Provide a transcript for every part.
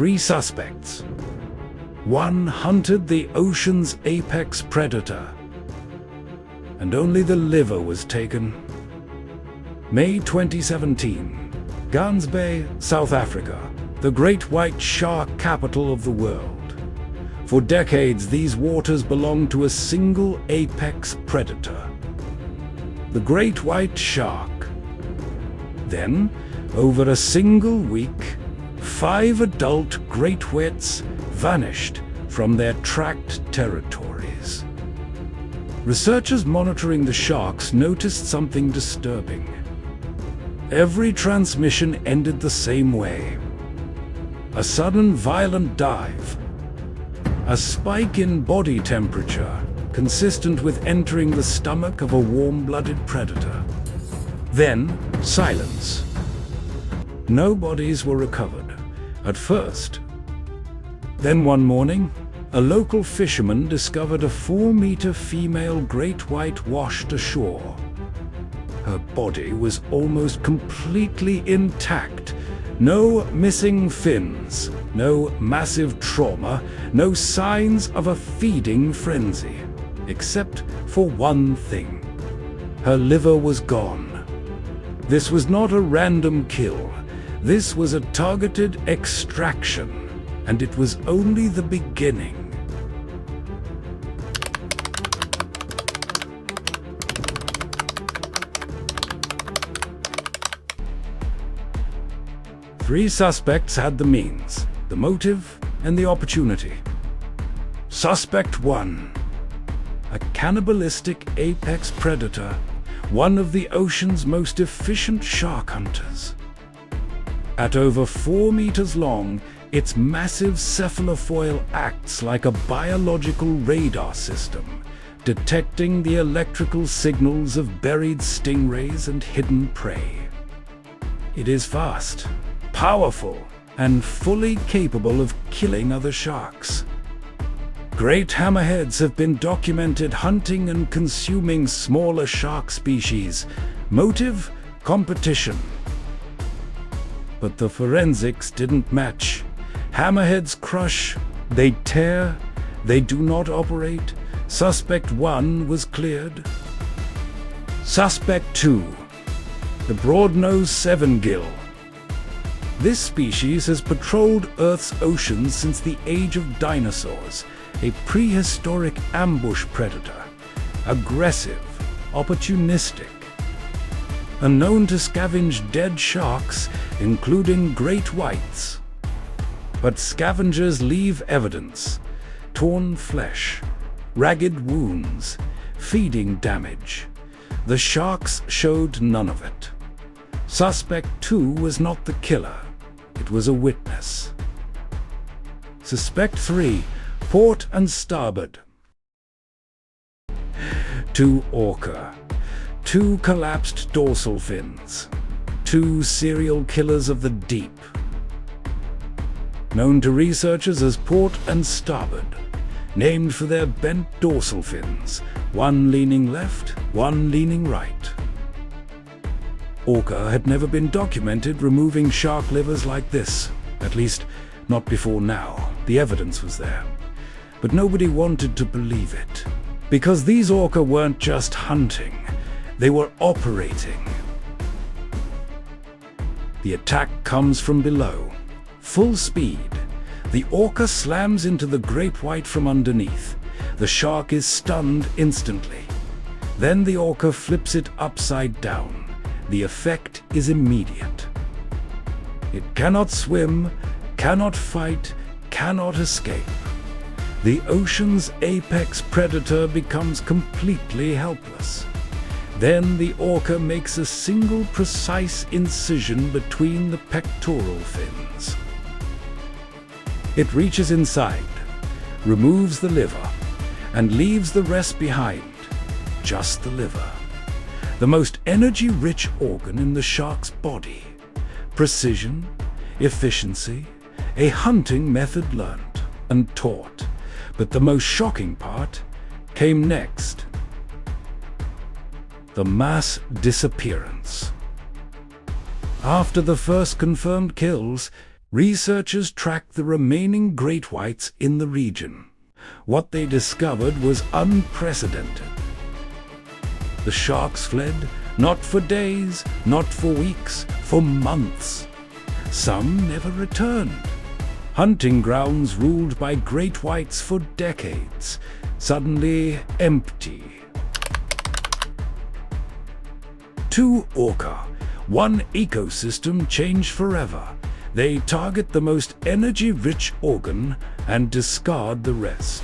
Three suspects. One hunted the ocean's apex predator, and only the liver was taken. May 2017, Gansbaai, South Africa, the great white shark capital of the world. For decades, these waters belonged to a single apex predator, the great white shark. Then, over a single week, 5 adult great whites vanished from their tracked territories. Researchers monitoring the sharks noticed something disturbing. Every transmission ended the same way. A sudden violent dive. A spike in body temperature, consistent with entering the stomach of a warm-blooded predator. Then, silence. No bodies were recovered, at first. Then one morning, a local fisherman discovered a 4-meter female great white washed ashore. Her body was almost completely intact. No missing fins, no massive trauma, no signs of a feeding frenzy. Except for one thing. Her liver was gone. This was not a random kill. This was a targeted extraction, and it was only the beginning. Three suspects had the means, the motive, and the opportunity. Suspect 1. A cannibalistic apex predator, one of the ocean's most efficient shark hunters. At over 4 meters long, its massive cephalofoil acts like a biological radar system, detecting the electrical signals of buried stingrays and hidden prey. It is fast, powerful, and fully capable of killing other sharks. Great hammerheads have been documented hunting and consuming smaller shark species. Motive? Competition. But the forensics didn't match. Hammerheads crush, they tear, they do not operate. Suspect 1 was cleared. Suspect 2. The broad-nosed seven-gill. This species has patrolled Earth's oceans since the age of dinosaurs, a prehistoric ambush predator, aggressive, opportunistic, and known to scavenge dead sharks, including great whites. But scavengers leave evidence: torn flesh, ragged wounds, feeding damage. The sharks showed none of it. Suspect 2 was not the killer. It was a witness. Suspect 3, port and starboard. 2 orca, 2 collapsed dorsal fins, 2 serial killers of the deep. Known to researchers as port and starboard, named for their bent dorsal fins, one leaning left, one leaning right. Orca had never been documented removing shark livers like this, at least not before now. The evidence was there. But nobody wanted to believe it, because these orca weren't just hunting, they were operating. The attack comes from below. Full speed. The orca slams into the great white from underneath. The shark is stunned instantly. Then the orca flips it upside down. The effect is immediate. It cannot swim, cannot fight, cannot escape. The ocean's apex predator becomes completely helpless. Then the orca makes a single precise incision between the pectoral fins. It reaches inside, removes the liver, and leaves the rest behind, just the liver. The most energy-rich organ in the shark's body. Precision, efficiency, a hunting method learned and taught. But the most shocking part came next. The mass disappearance. After the first confirmed kills, Researchers tracked the remaining great whites in the region. What they discovered was unprecedented. The sharks fled, not for days, not for weeks, for months. Some never returned. Hunting grounds ruled by great whites for decades, suddenly empty. To Orca, one ecosystem changed forever. They target the most energy-rich organ and discard the rest.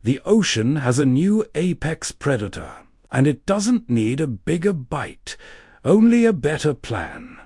The ocean has a new apex predator, and it doesn't need a bigger bite, only a better plan.